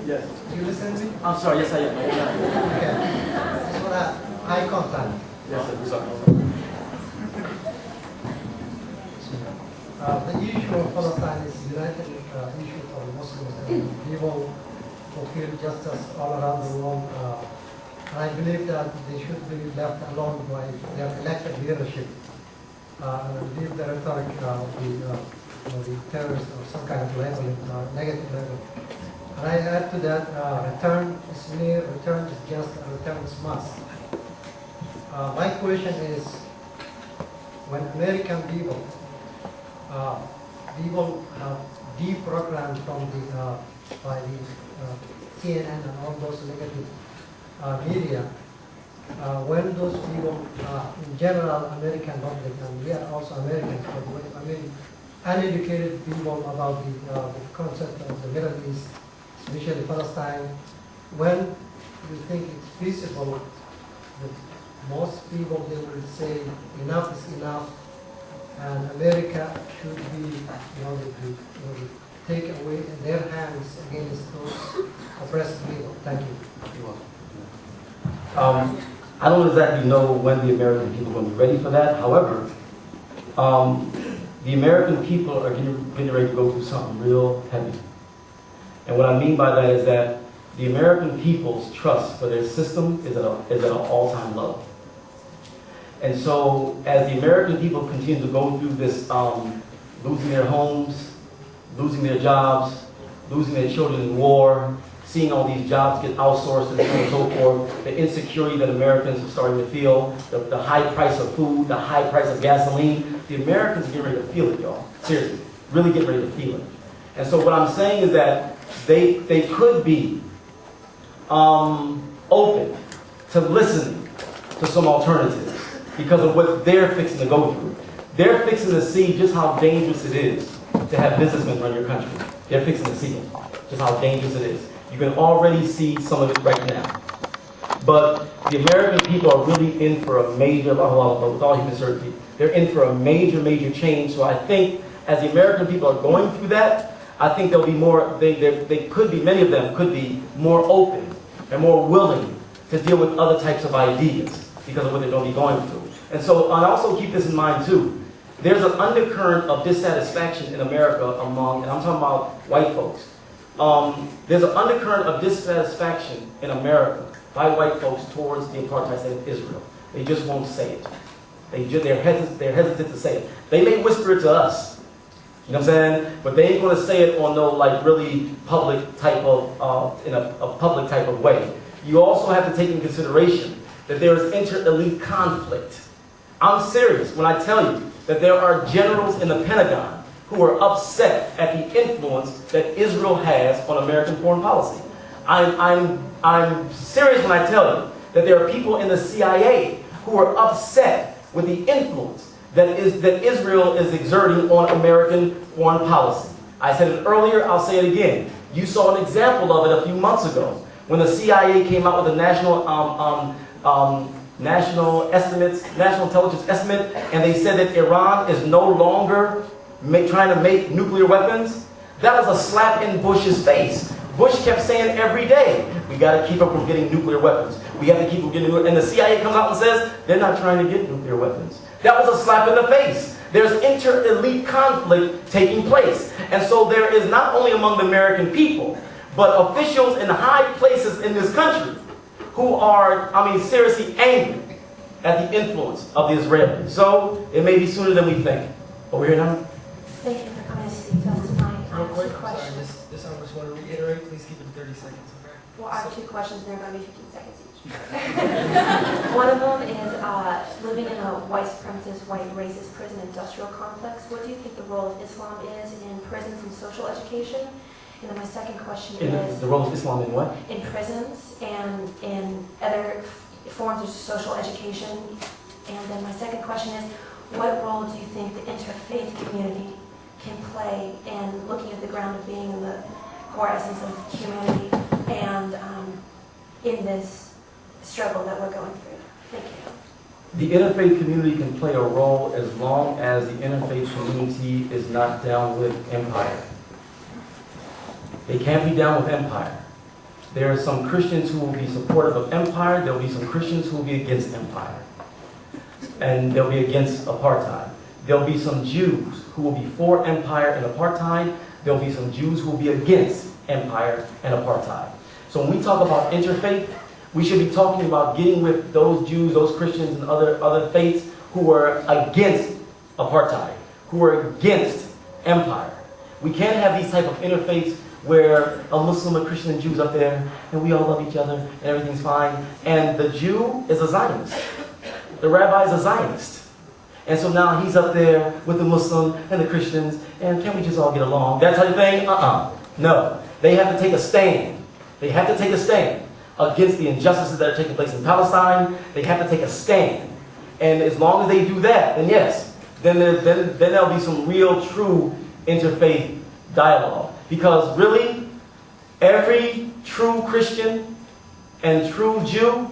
Yes. Do you listen to me? I'm sorry, yes I am. Okay. Just want eye contact. Yes, sir. Sorry. The issue of Palestine is a united issue for the Muslims and people who feel justice all around the world. And I believe that they should be left alone by their elected leadership. And leave the rhetoric of the terrorists or some kind of labeling, negative label. And I add to that, return is near, return is just, return is must. My question is, when American people have deprogrammed from by the CNN and all those negative media, when those people, in general, American public, and we are also Americans, but I mean, uneducated people about the concept of the Middle East, especially Palestine, when you think it's feasible that most people, they will say enough is enough, and America should be, take away their hands against those oppressed people. Thank you. I don't exactly know when the American people are going to be ready for that. However, the American people are getting ready to go through something real heavy. And what I mean by that is that the American people's trust for their system is at an all-time low. And so as the American people continue to go through this losing their homes, losing their jobs, losing their children in war, seeing all these jobs get outsourced and so on and so forth, the insecurity that Americans are starting to feel, the high price of food, the high price of gasoline, the Americans are getting ready to feel it, y'all. Seriously, really getting ready to feel it. And so what I'm saying is that they could be open to listening to some alternatives because of what they're fixing to go through. They're fixing to see just how dangerous it is to have businessmen run your country. They're fixing to see it, just how dangerous it is. You can already see some of it right now. But the American people are really in for a major, with all human certainty, they're in for a major, major change. So I think as the American people are going through that, I think there'll be more, they could be, many of them could be more open and more willing to deal with other types of ideas because of what they're going to be going through. And so, and also keep this in mind too, there's an undercurrent of dissatisfaction in America among, and I'm talking about white folks. There's an undercurrent of dissatisfaction in America by white folks towards the apartheid state of Israel. They just won't say it. They're hesitant to say it. They may whisper it to us, you know what I'm saying? But they ain't going to say it on no like really public type of, in a public type of way. You also have to take into consideration that there is inter-elite conflict. I'm serious when I tell you that there are generals in the Pentagon who are upset at the influence that Israel has on American foreign policy. I'm serious when I tell you that there are people in the CIA who are upset with the influence that Israel is exerting on American foreign policy. I said it earlier, I'll say it again. You saw an example of it a few months ago when the CIA came out with a national intelligence estimate, and they said that Iran is no longer trying to make nuclear weapons. That was a slap in Bush's face. Bush kept saying every day, we got to keep up from getting nuclear weapons. We have to keep up getting nuclear, and the CIA comes out and says, they're not trying to get nuclear weapons. That was a slap in the face. There's inter-elite conflict taking place. And so there is not only among the American people, but officials in high places in this country who are, seriously angry at the influence of the Israelis. So it may be sooner than we think. Over here now. Thank you for coming to speak to us tonight. I have two questions. Sorry, I just want to reiterate, please keep it to 30 seconds, okay? Well, I have two questions, and they're going to be 15 seconds each. One of them is living in a white supremacist, white racist prison industrial complex. What do you think the role of Islam is in prisons and social education? And then my second question is... The role of Islam in what? In prisons and in other forms of social education. And then my second question is, what role do you think the interfaith community can play in looking at the ground of being and the core essence of humanity and in this struggle that we're going through? Thank you. The interfaith community can play a role as long as the interfaith community is not down with empire. They can't be down with empire. There are some Christians who will be supportive of empire. There will be some Christians who will be against empire. And they'll be against apartheid. There'll be some Jews who will be for empire and apartheid. There'll be some Jews who will be against empire and apartheid. So when we talk about interfaith, we should be talking about getting with those Jews, those Christians, and other faiths who are against apartheid, who are against empire. We can't have these type of interfaiths where a Muslim, a Christian, and Jews up there, and we all love each other, and everything's fine. And the Jew is a Zionist. The rabbi is a Zionist. And so now he's up there with the Muslim and the Christians, and can we just all get along? That type of thing? No. They have to take a stand. They have to take a stand against the injustices that are taking place in Palestine. They have to take a stand. And as long as they do that, then yes, then there'll be some real, true interfaith dialogue. Because really, every true Christian and true Jew,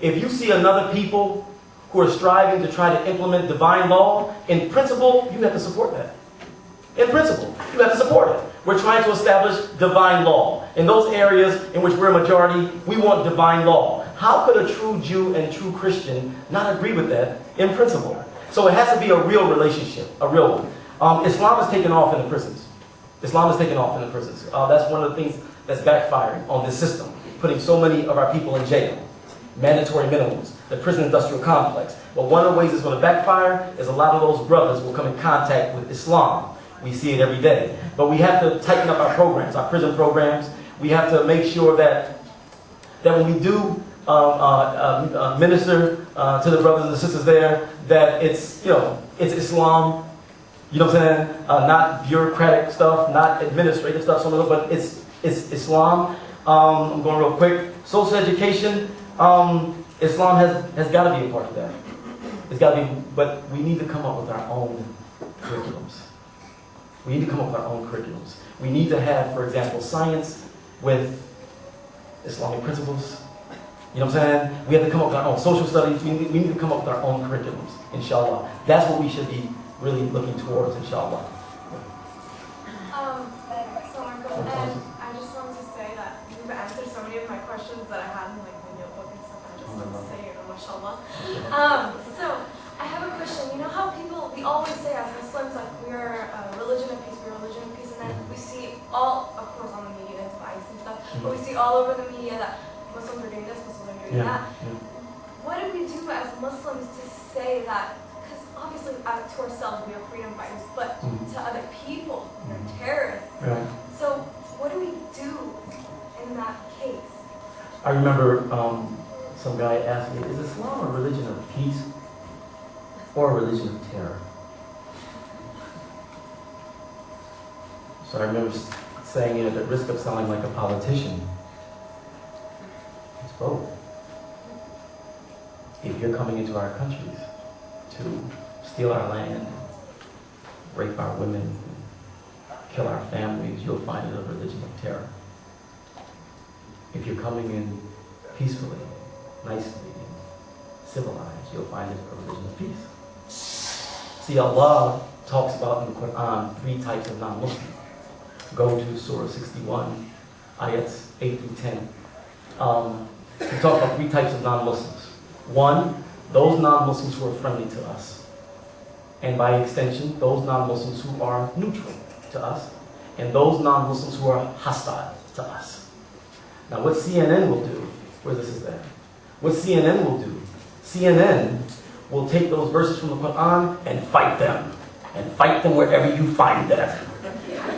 if you see another people who are striving to try to implement divine law, in principle, you have to support that. In principle, you have to support it. We're trying to establish divine law. In those areas in which we're a majority, we want divine law. How could a true Jew and true Christian not agree with that in principle? So it has to be a real relationship, a real one. Islam is taking off in the prisons. Islam is taking off in the prisons. That's one of the things that's backfiring on this system, putting so many of our people in jail. Mandatory minimums, the prison industrial complex. But one of the ways it's going to backfire is a lot of those brothers will come in contact with Islam. We see it every day. But we have to tighten up our programs, our prison programs. We have to make sure that when we do minister to the brothers and the sisters there, that it's Islam. You know what I'm saying? Not bureaucratic stuff, not administrative stuff, but it's Islam. I'm going real quick. Social education. Islam has got to be a part of that. It's got to be, but we need to come up with our own curriculums. We need to come up with our own curriculums. We need to have, for example, science with Islamic principles. You know what I'm saying? We have to come up with our own social studies. We need to come up with our own curriculums, inshallah. That's what we should be really looking towards, inshallah. And I just wanted to say that you've answered so many of my questions that I had in like my notebook and stuff. I just wanted to say, mashallah. So I have a question. You know how we always say as Muslims, like we're a religion of peace, we're a religion of peace, and then we see all, of course, on the media, it's biased and stuff, but we see all over the media that Muslims are doing this, Muslims are doing that. What do we do as Muslims to say that? Because obviously, to ourselves, we are freedom fighters, but to other people, we're terrorists. Right. So what do we do in that case? I remember some guy asked me, is Islam a religion of peace or a religion of terror? So I remember saying, at the risk of sounding like a politician, it's both. If you're coming into our countries to steal our land, rape our women, kill our families, you'll find it a religion of terror. If you're coming in peacefully, nicely, and civilized, you'll find it a religion of peace. See, Allah talks about in the Quran 3 types of non-Muslims. Go to Surah 61, ayats 8 through 10. We talk about 3 types of non-Muslims. 1, those non-Muslims who are friendly to us. And by extension, those non-Muslims who are neutral to us. And those non-Muslims who are hostile to us. Now what CNN will do, where this is there, what CNN will do, CNN will take those verses from the Quran and fight them. And fight them wherever you find them.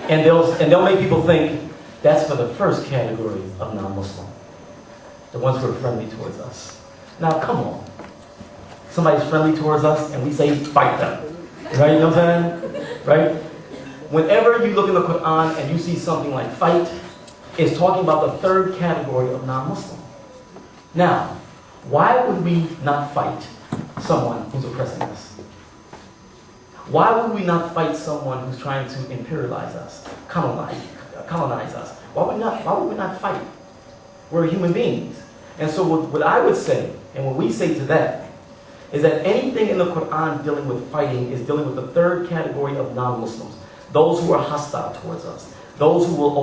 And they'll make people think that's for the first category of non-Muslim. The ones who are friendly towards us. Now come on. Somebody's friendly towards us and we say fight them. Right? You know what I'm saying? Right? Whenever you look in the Quran and you see something like fight, it's talking about the 3rd category of non-Muslim. Now, why would we not fight someone who's oppressing us? Why would we not fight someone who's trying to imperialize us, colonize us? Why would we not fight? We're human beings. And so what I would say, and what we say to that, is that anything in the Quran dealing with fighting is dealing with the 3rd category of non-Muslims. Those who are hostile towards us. Those who will